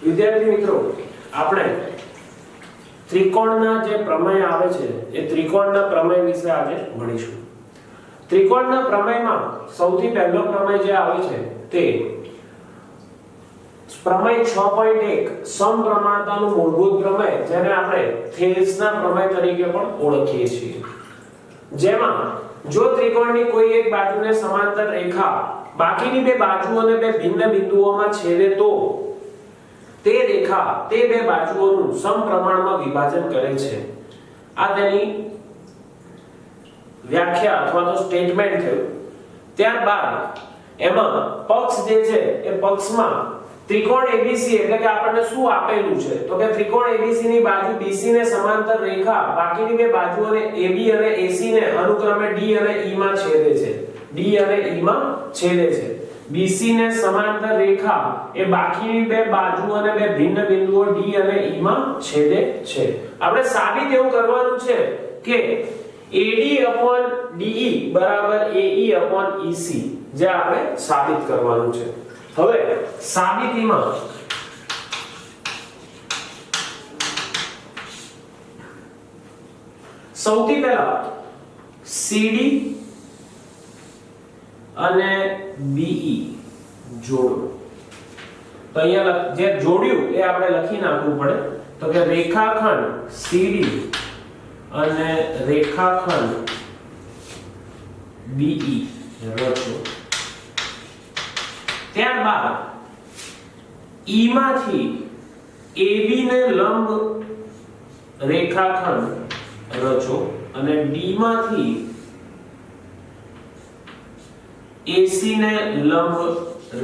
વિદ્યાર્થી મિત્રો, આપણે ત્રિકોણના જે પ્રમેય આવે છે એ ત્રિકોણના પ્રમેય વિશે આજે ભણીશું. ત્રિકોણના પ્રમેયમાં સૌથી પહેલો પ્રમેય જે આવે છે તે પ્રમેય 6.1 સમપ્રમાણતાનું મૂળભૂત પ્રમેય, જેને આપણે થેલ્સના પ્રમેય તરીકે પણ ઓળખીએ છીએ. જેમાં જો ત્રિકોણની કોઈ એક બાજુને સમાંતર રેખા બાકીની બે બાજુઓને બે ભિન્ન બિંદુઓમાં છેદે તો તે રેખા તે બે બાજુઓનું સમપ્રમાણમાં વિભાજન કરે છે. આ તેની વ્યાખ્યા અથવા તો સ્ટેટમેન્ટ થયું. ત્યારબાદ એમાં પક્ષ જે છે એ પક્ષમાં ત્રિકોણ ABC એટલે કે આપણને શું આપેલું છે તો કે ત્રિકોણ ABC ની બાજુ BC ને સમાંતર રેખા બાકીની બે બાજુઓને AB અને AC ને અનુક્રમે D અને E માં છેદે છે. D અને E માં છેદે છે. BC ને સમાંતર રેખા એ બાકીની બે બાજુઓને બે ભિન્ન બિંદુઓ D અને E માં છેદે છે. આપણે સાબિત એવું કરવાનું છે કે AD/DE બરાબર AE/EC, જે આપણે સાબિત કરવાનું છે. હવે સાબિતીમાં સૌથી પહેલા CD અને BE જોડો. તો અહીંયા જે જોડ્યું એ આપણે લખી નાખવું પડે. તો કે રેખાખંડ CD અને રેખાખંડ BE રચો. ત્યારબાદ E માંથી AB ને લંબ રેખાખંડ રચો અને D માંથી AC ને લંબ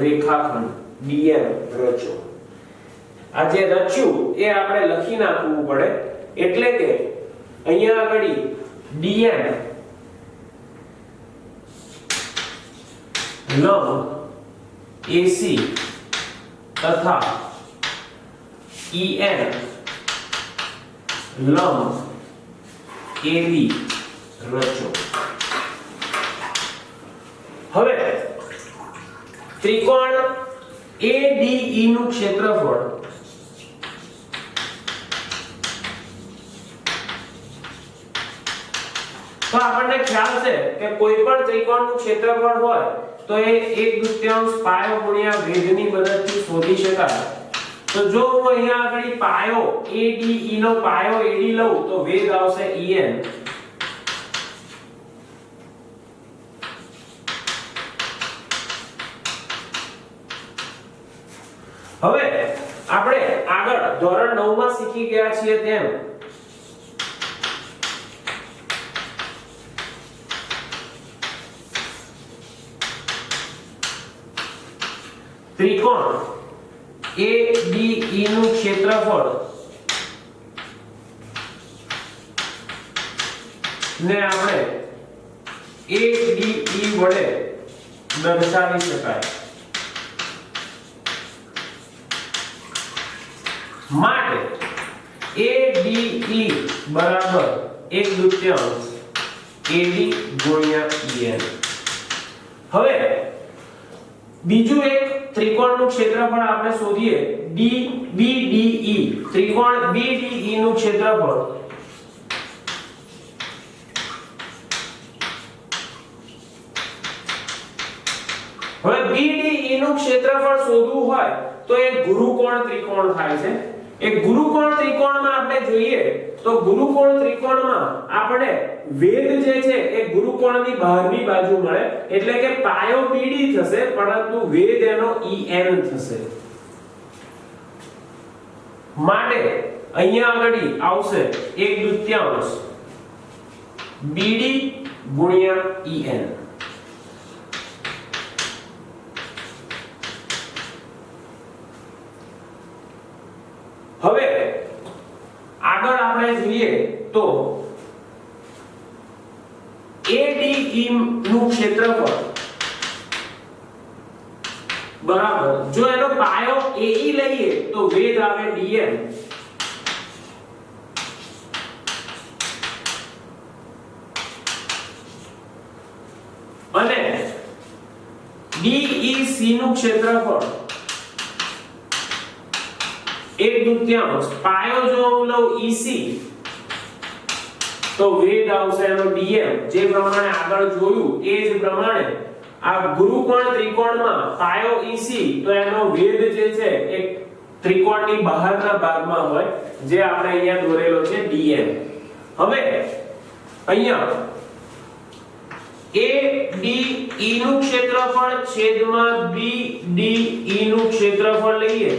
રેખાખંડ DM રચો. આ જે રચ્યું એ આપણે લખી નાખવું પડે. એટલે કે અહીંયા આગળ DM લંબ AC તથા EN લંબ AB રચો. હવે ત્રિકોણ ADE નું ક્ષેત્રફળ તો આપણને ખ્યાલ છે કે કોઈ પણ ત્રિકોણનું ક્ષેત્રફળ હોય તો એ 1/2 પાયો ગુણ્યા વેધની મદદથી શોધી શકાય. તો જો હું અહીંયા આગળ પાયો ADE નો પાયો AD લઉં તો વેધ આવશે EN. હવે આપણે આગળ ધોરણ 9 માં શીખી ગયા છીએ તેમ ત્રિકોણ ADE નું ક્ષેત્રફળ ને આપણે ADE વડે દર્શાવી શકાય. માટે ADE બરાબર 1/2 AD ગુણ્યા EN. હવે બીજું એક ત્રિકોણનું ક્ષેત્રફળ આપણે શોધીએ. BDE ત્રિકોણ BDE નું ક્ષેત્રફળ હવે BDE નું ક્ષેત્રફળ શોધવું હોય તો એ ગુરુકોણ ત્રિકોણ થાય છે. એ ગુરુકોણ ત્રિકોણમાં આપણે જોઈએ તો ગુરુકોણ ત્રિકોણમાં આપણે વેધ જે છે એ ગુરુકોણની બહારની બાજુ મળે. એટલે કે પાયો BD થશે પરંતુ વેધ એનો EN થશે. માટે અહીંયા આગળ આવશે 1/2 BD ગુણ્યા EN. હવે આગળ આપણે જોઈએ તો ADE નું ક્ષેત્રફળ બરાબર જો એનો પાયો AE લઈએ તો વેધ આવે DM અને DEC નું ક્ષેત્રફળ 1/2 પાયો જો હું લઉં EC તો વેધ આવશે એનો dm, જે પ્રમાણે આગળ જોયું એ જ પ્રમાણે આ ગુરુકોણ ત્રિકોણમાં પાયો EC તો એનો વેધ જે છે એ ત્રિકોણની બહારના ભાગમાં હોય, જે આપણે અહીંયા દોરેલો છે dm. હવે અહીંયા ADE નું ક્ષેત્રફળ છેદમાં BDE નું ક્ષેત્રફળ લઈએ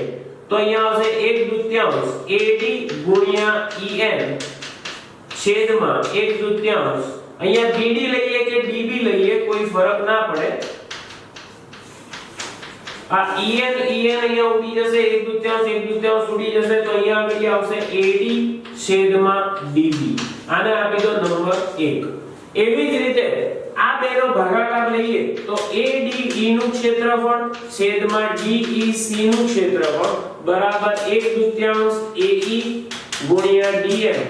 તો અહીંયા આવશે 1/2 AD ગુણ્યા EN છેદમાં 1/2. અહીંયા BD લઈએ કે DB લઈએ કોઈ ફરક ના પડે. આ EN અહીંયા ઉડી જશે 1/2 ઉડી જશે તો અહીંયા આગળ આવશે AD છેદમાં DB. આને આપી દો નંબર 1. એવી જ રીતે આ બેનો ભાગાકાર લઈએ તો ADE નું ક્ષેત્રફળ છેદમાં DEC નું ક્ષેત્રફળ બરાબર 1/2 AE ગુણ્યા DM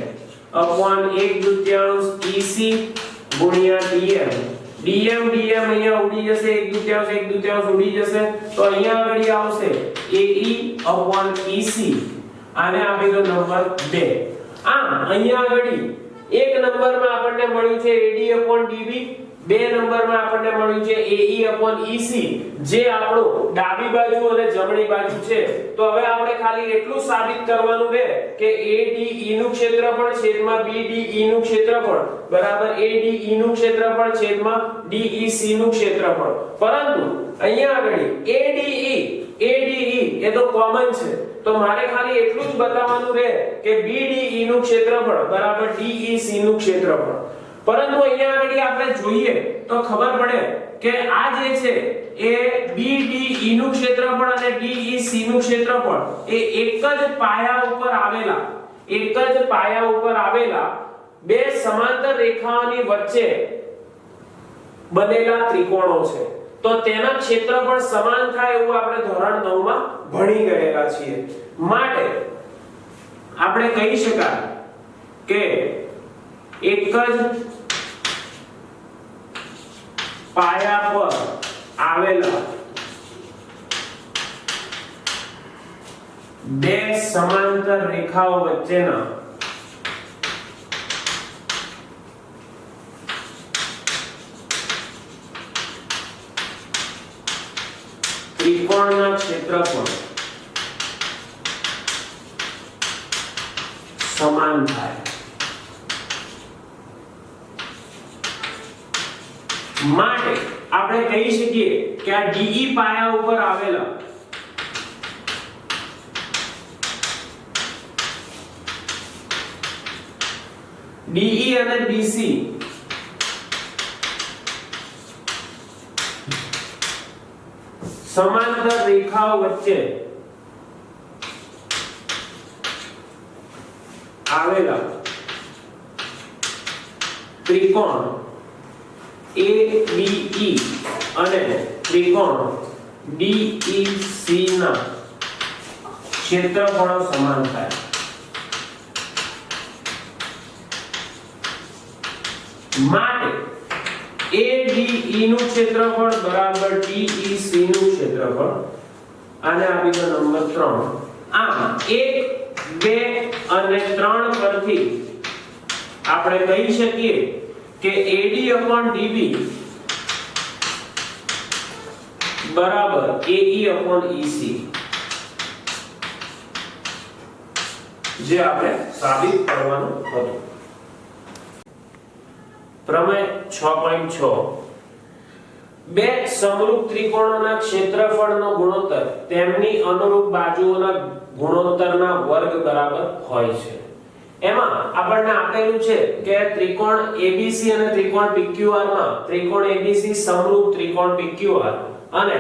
upon 1/2 EC ગુણ્યા DM. DM અહીંયા ઉડી જશે 1/2 ઉડી જશે તો અહીંયા આગળ આવશે AE upon EC. આને આપી દો નંબર 2. આમ અહીંયા આગળ એક નંબરમાં આપણને મળ્યું છે AD upon DB, બે નંબરમાં આપણને મળ્યું છે AE upon EC, જે આપણો ડાબી બાજુ અને જમણી બાજુ છે. તો હવે આપણે ખાલી એટલું સાબિત કરવાનું છે કે ADE નું ક્ષેત્રફળ છેદમાં BDE નું ક્ષેત્રફળ બરાબર ADE નું ક્ષેત્રફળ છેદમાં DEC નું ક્ષેત્રફળ. પરંતુ અહીંયા આગળ ADE એ તો કોમન છે, તો મારે ખાલી એટલું જ બતાવવાનું છે કે BDE નું ક્ષેત્રફળ બરાબર DEC નું ક્ષેત્રફળ. પરંતુ અહીંયા આગળ આપણે જોઈએ તો ખબર પડે કે આ જે છે એ BDE નું ક્ષેત્રફળ અને DEC નું ક્ષેત્રફળ એ એક જ પાયા ઉપર આવેલા બે સમાંતર રેખાઓની વચ્ચે બનેલા ત્રિકોણો છે. તો તેના ક્ષેત્રફળ સમાન થાય એવું આપણે ધોરણ 9 માં ભણી ગયેલા છીએ. માટે આપણે કહી શકાય કે એક જ પાયા પર આવેલા બે સમાંતર રેખાઓ વચ્ચેના ત્રિકોણના ક્ષેત્રફળ સમાન થાય. માટે આપણે કહી શકીએ કે આ DE પાયા ઉપર આવેલા DE અને BC સમાંતર રેખાઓ વચ્ચે આવેલા ત્રિકોણ ABE અને ત્રિકોણ DEC ના ક્ષેત્રફળો સમાન થાય. માટે ADE નું ક્ષેત્રફળ બરાબર DEC નું ક્ષેત્રફળ. આને આપી દો નંબર 3. આમ 1, 2 અને 3 પરથી આપણે કહી શકીએ કે AD upon DB બરાબર AE upon EC, જે આપણે સાબિત કરવાનું હતું. પ્રમેય 6.6 બે સમરૂપ ત્રિકોણોના ક્ષેત્રફળનો ગુણોત્તર તેમની અનુરૂપ બાજુઓના ગુણોત્તરના વર્ગ બરાબર હોય છે. એમાં આપણને આપેલું છે કે ત્રિકોણ ABC અને ત્રિકોણ PQR માં ત્રિકોણ ABC સમરૂપ ત્રિકોણ PQR અને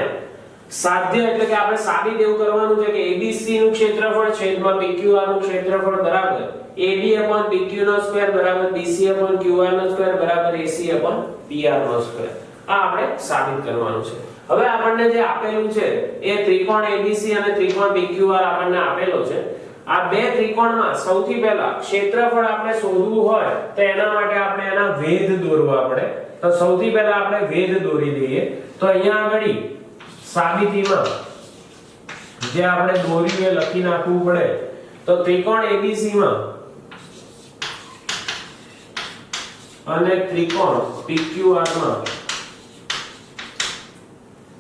સાધ્ય એટલે કે આપણે સાબિત એવું કરવાનું છે કે ABC નું ક્ષેત્રફળ છેદમાં PQR નું ક્ષેત્રફળ બરાબર AB upon PQ નો સ્ક્વેર બરાબર BC upon QR નો સ્ક્વેર બરાબર AC upon PR નો સ્ક્વેર. આ આપણે સાબિત કરવાનું છે. હવે આપણને જે આપેલું છે એ ત્રિકોણ ABC અને ત્રિકોણ PQR આપણને આપેલો છે. આ બે ત્રિકોણમાં સૌથી પહેલા ક્ષેત્રફળ આપણે શોધવું હોય તો એના માટે આપણે એના વેધ દોરવા પડે. તો સૌથી પહેલા આપણે વેધ દોરી દઈએ. તો અહીંયા આગળ સાબિતીમાં જે આપણે દોર્યું એ લખી નાખવું પડે. તો ત્રિકોણ ABC માં અને ત્રિકોણ PQR માં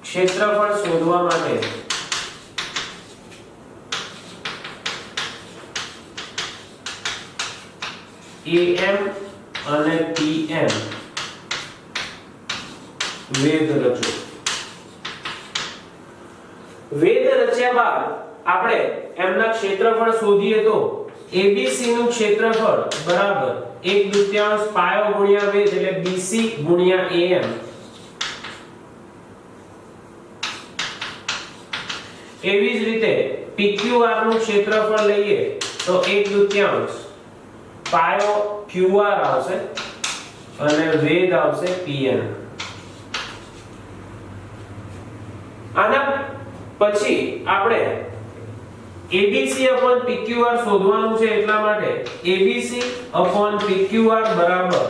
ક્ષેત્રફળ શોધવા માટે AM અને PM વેધ રચો. વેધ રચ્યા બાદ આપણે એમના ક્ષેત્રફળ શોધીએ તો ABC નું ક્ષેત્રફળ બરાબર 1/2 પાયો ગુણ્યા વેધ એટલે BC ગુણ્યા AM. એવી જ રીતે PQR નું ક્ષેત્રફળ લઈએ તો 1/2 પાયો QR આવશે અને વેધ આવશે PN. આના પછી આપણે ABC PQR શોધવાનું છે એટલા માટે ABC PQR બરાબર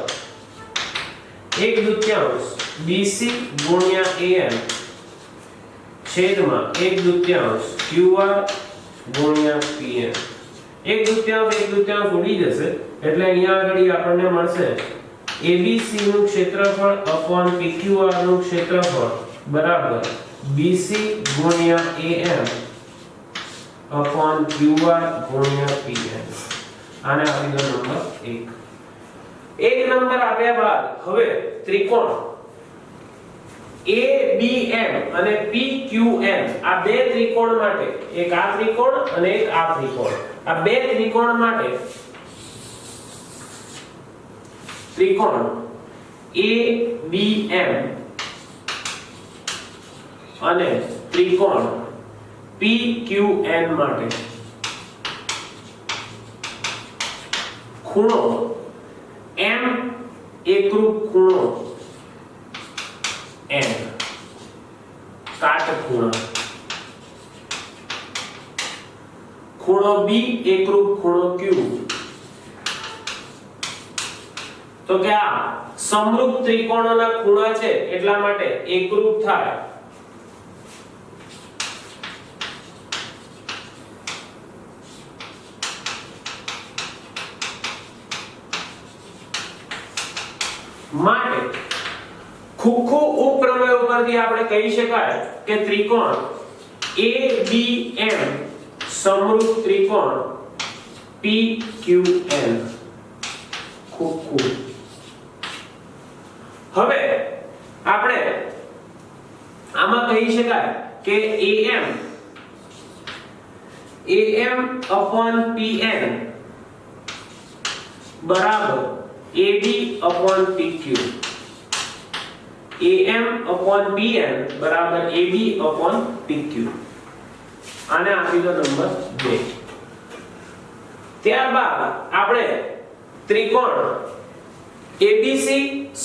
1/2 BC ગુણ્યા AM છેદમાં 1/2 QR ગુણ્યા PN. 1/2 ઉડી જશે એટલે અહીંયા આગળ આપણને મળશે ABC નું ક્ષેત્રફળ PQR નું ક્ષેત્રફળ બરાબર BC ગુણ્યા AM QR ગુણ્યા PN. આને આપી દો નંબર 1. એક નંબર આપ્યા બાદ હવે ત્રિકોણ ABM અને PQM આ બે ત્રિકોણ માટે, એક આ ત્રિકોણ અને એક આ ત્રિકોણ, આ બે ત્રિકોણ માટે ત્રિકોણ ABM અને ત્રિકોણ PQN માટે ખૂણો M એકરૂપ ખૂણો N કાટખૂણા, ખૂણો B એકરૂપ ખૂણો Q. તો કે આ સમરૂપ ત્રિકોણોના ખૂણા છે એટલા માટે એકરૂપ થાય. માટે ખુખુ ઉપપ્રમેય ઉપરથી આપણે કહી શકાય કે ત્રિકોણ ABM સમરૂપ ત્રિકોણ PQN. ખુખુ. હવે આપણે આમાં કહી શકાય કે AM PN બરાબર AB PQ. AM PN બરાબર AB PQ. આને આપી દો નંબર 2. ત્યારબાદ આપણે ત્રિકોણ ABC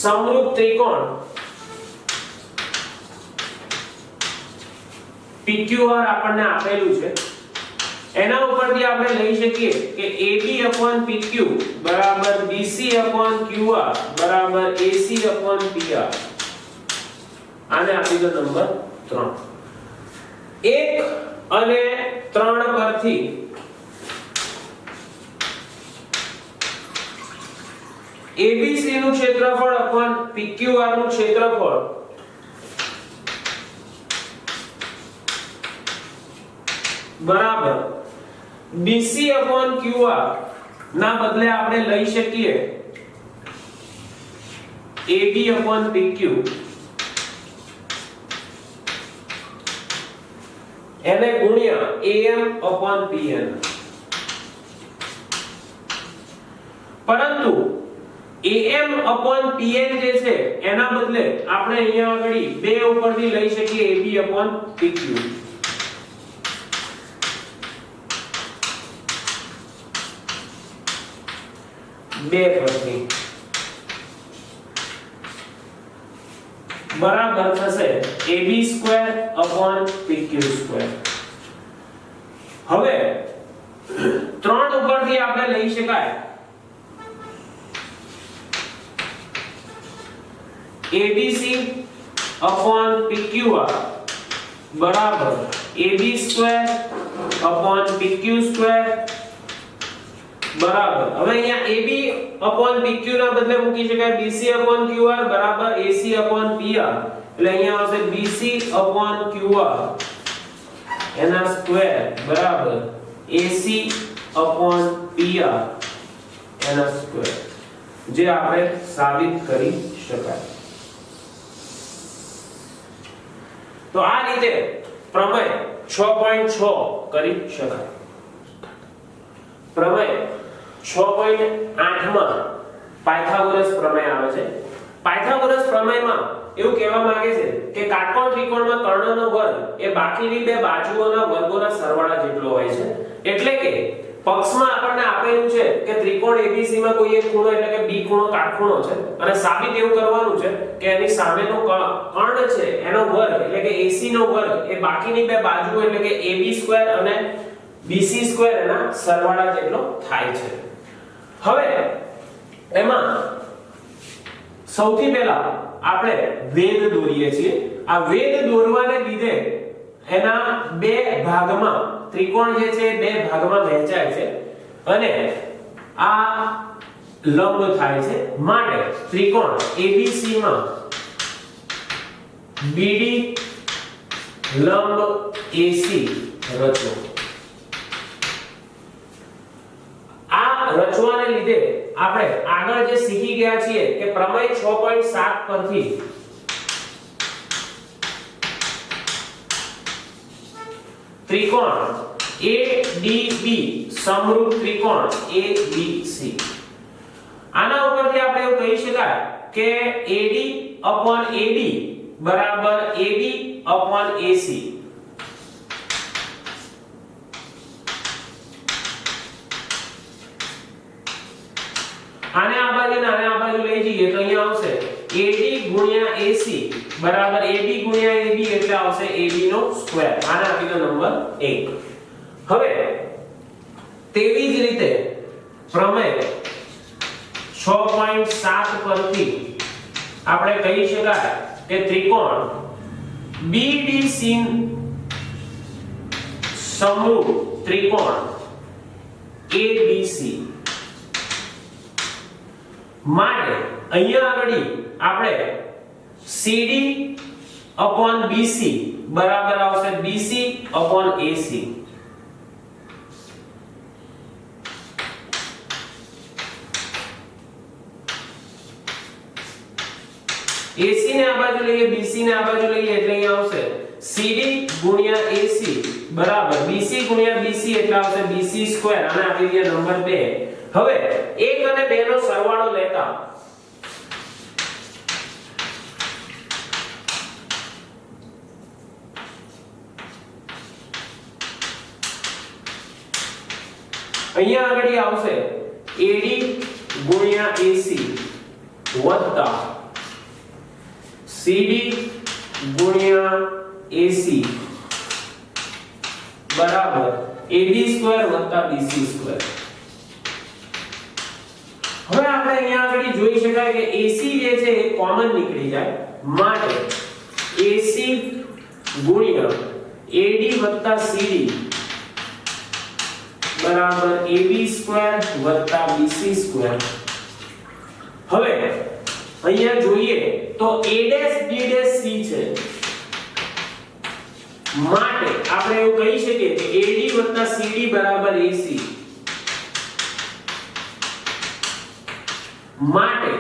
સમરૂપ ત્રિકોણ PQR આપણને આપેલું છે. એના ઉપરથી આપણે લઈ શકીએ કે AB PQ બરાબર BC QR બરાબર AC PR. આને આપી દો નંબર 3. 1 અને 3 પરથી ABC નું ક્ષેત્રફળ PQR નું ક્ષેત્રફળ બરાબર BC QR ના બદલે આપણે લઈ શકીએ AB PQ એને ગુણ્યા AM PN. પરંતુ AM PN જે છે એના બદલે આપણે અહીંયા આગળ 2 ઉપરથી લઈ શકીએ AB PQ. બે પરથી બરાબર થશે AB² PQ². હવે 3 ઉપરથી આપણે લઈ શકાય ABC PQR બરાબર AB² PQ² બરાબર હવે અહીંયા AB/PQ ના બદલે મૂકી શકાય BC/QR બરાબર AC/PR એટલે અહીંયા આવશે BC/QR એના સ્ક્વેર બરાબર AC/PR એના સ્ક્વેર જે આપણે સાબિત કરી શકાય। તો આ રીતે પ્રમેય 6.6 કરી શકાય। પ્રમેય 6.8 માં પાયથાગોરસ પ્રમેય આવે છે। પાયથાગોરસ પ્રમેયમાં એવું કહેવા માંગે છે કે કાટકોણ ત્રિકોણમાં કર્ણનો વર્ગ એ બાકીની બે બાજુઓના વર્ગોના સરવાળા જેટલો હોય છે। એટલે કે પક્ષમાં આપણને આપેલું છે કે ત્રિકોણ ABC માં કોઈ એક ખૂણો એટલે કે B ખૂણો કાટખૂણો છે અને સાબિત એવું કરવાનું છે કે એની સામેનો કર્ણ છે એનો વર્ગ એટલે કે AC નો વર્ગ એ બાકીની બે બાજુઓ એટલે કે AB² અને BC² એના સરવાળા જેટલો થાય છે। હવે એમાં સૌથી પહેલા આપણે વેધ દોરીએ છીએ। આ વેધ દોરવાને લીધે એના બે ભાગમાં ત્રિકોણ જે છે બે ભાગમાં વહેંચાય છે અને આ લંબ થાય છે માટે ત્રિકોણ ABC માં BD લંબ AC રચો। આ રચવાને લીધે આપણે આગળ જે શીખી ગયા છીએ કે પ્રમેય 6.7 પરથી ત્રિકોણ ADB સમરૂપ ત્રિકોણ ABC આના ઉપરથી આપણે એવું કહી શકાય કે AD/AD બરાબર AB/AC આને આ બાજુ ને આ બાજુ લઈ જઈએ તો અહીંયા આવશે AD/AC બરાબર AD/AB એટલે આવશે AB નો સ્ક્વેર આને આપી દો નંબર 1। હવે તેવી જ રીતે પ્રમેય 6.7 પરથી આપણે કહી શકાય કે ત્રિકોણ BDC સમરૂપ ત્રિકોણ ABC માટે અહીંયા આગળ આપણે CD/BC બરાબર આવશે BC/AC AC ને આ બાજુ લઈએ BC ને આ બાજુ લઈએ એટલે અહીંયા આવશે CD/AC બરાબર BC/BC એટલે આવશે BC² અને આપી દઈએ નંબર 2। હવે 1 અને 2 નો સરવાળો લેતા અહીંયા આગળ આવશે AD/AC વત્તા CD/AC બરાબર AB² વત્તા BC²। હવે આપણે અહીંયા આગળ જોઈ શકાય કે AC જે છે એ કોમન નીકળી જાય માટે AC ગુણ્યા AD વત્તા CD બરાબર AB² વત્તા BC²। હવે અહીંયા જોઈએ તો A', B', C છે માટે આપણે એવું કહી શકીએ કે AD વત્તા CD બરાબર AC માટે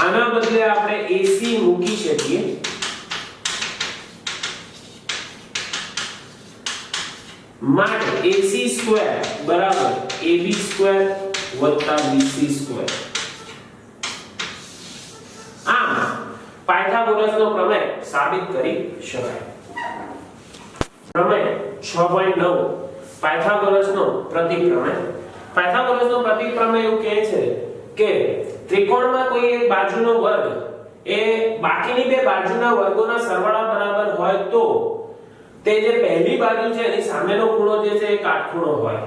આના બદલે આપણે AC મૂકી શકીએ માટે AC² બરાબર AB² વત્તા BC²। આમ પાયથાગોરસનો પ્રમેય સાબિત કરી શકાય। પ્રમેય 6.9 પાયથાગોરસનો પ્રતિપ્રમેય। પાયથાગોરસનો પ્રતિપ્રમેય એવું કહે છે કે ત્રિકોણમાં કોઈ એક બાજુનો વર્ગ એ બાકીની બે બાજુના વર્ગોના સરવાળા બરાબર હોય તો તે જે પહેલી બાજુ છે એની સામેનો ખૂણો જે છે એ કાટખૂણો હોય।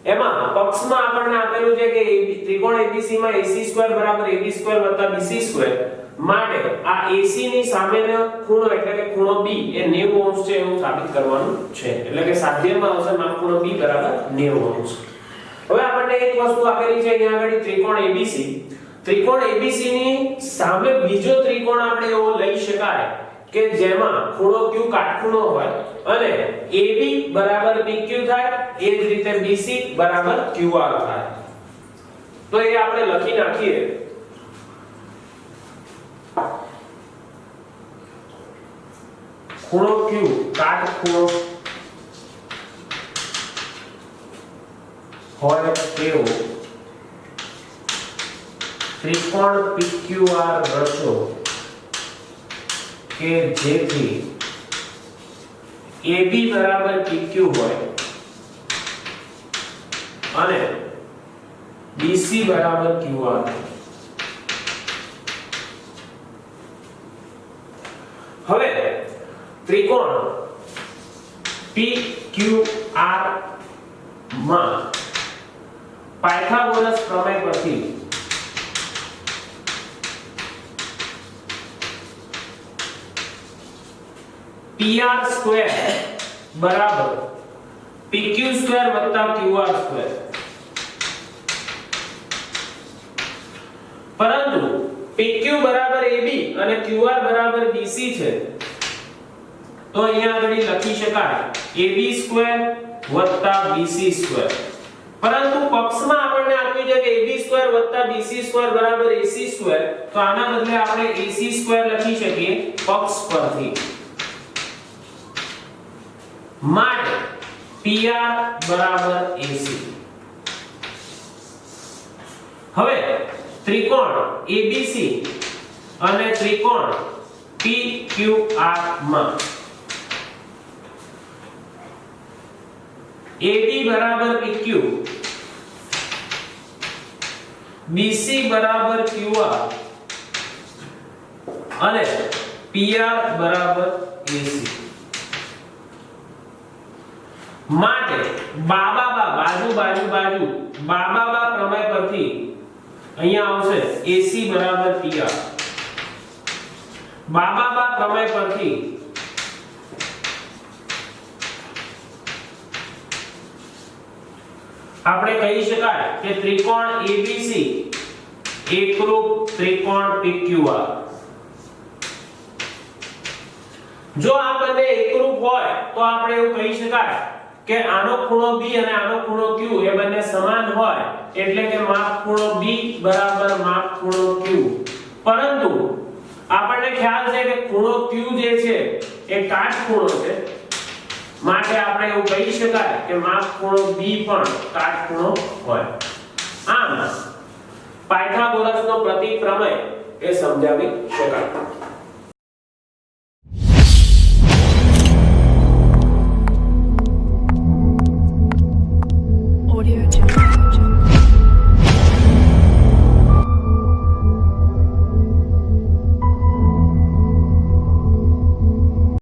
એમાં પક્ષમાં આપણને આપેલું છે કે ત્રિકોણ ABC માં AC² બરાબર AB² વત્તા BC² માટે આ AC ની સામેનો ખૂણો એટલે કે ખૂણો B એ 90 અંશ છે એવું સાબિત કરવાનું છે એટલે કે સાધ્યમાં આવશે માપ ખૂણો B બરાબર 90 અંશ હવે આપણને એક વસ્તુ આપેલી છે અહીંયા આગળ ત્રિકોણ ABC ત્રિકોણ ABC ની સામે બીજો ત્રિકોણ આપણે એવો લઈ શકાય કે જેમાં ખૂણો Q કાટખૂણો હોય અને AB બરાબર PQ થાય એ જ રીતે BC બરાબર QR થાય તો એ આપણે લખી નાખીએ ખૂણો Q કાટખૂણો હોય તેવો ત્રિકોણ PQR રચો કે જેથી AB બરાબર PQ હોય અને BC બરાબર QR હવે ત્રિકોણ PQR માં પાયથાગોરસ પ્રમેય પરથી PR સ્ક્વેર બરાબર PQ સ્ક્વેર વત્તા QR સ્ક્વેર પરંતુ PQ બરાબર AB અને QR બરાબર BC છે તો અહીંયા આગળ લખી શકાય AB સ્ક્વેર વત્તા BC સ્ક્વેર પરંતુ પક્ષમાં આપણને આપ્યું છે કે AB સ્ક્વેર વત્તા BC સ્ક્વેર બરાબર AC સ્ક્વેર તો આના બદલે આપણે AC સ્ક્વેર લખી શકીએ પક્ષ પરથી માટે PR બરાબર AC હવે ત્રિકોણ ABC અને ત્રિકોણ PQR માં AB બરાબર PQ BC બરાબર QR અને PR બરાબર AC માટે બાબા પ્રમેય પરથી અહીંયા આવશે AC બરાબર PR બાબા પ્રમેય પરથી આપણે કહી શકાય કે ત્રિકોણ ABC એકરૂપ ત્રિકોણ PQR જો આ બંને એકરૂપ હોય તો આપણે એવું કહી શકાય કે આનો ખૂણો B અને આનો ખૂણો Q એ બંને સમાન હોય એટલે કે માપ ખૂણો B બરાબર માપ ખૂણો Q પરંતુ આપણને ખ્યાલ છે કે ખૂણો Q જે છે એ કાટખૂણો છે માટે આપણે એવું કહી શકાય કે માપ ખૂણો B પણ કાટખૂણો હોય આમ પાયથાગોરસનો પ્રતિપ્રમેય એ સમજાવી શકાય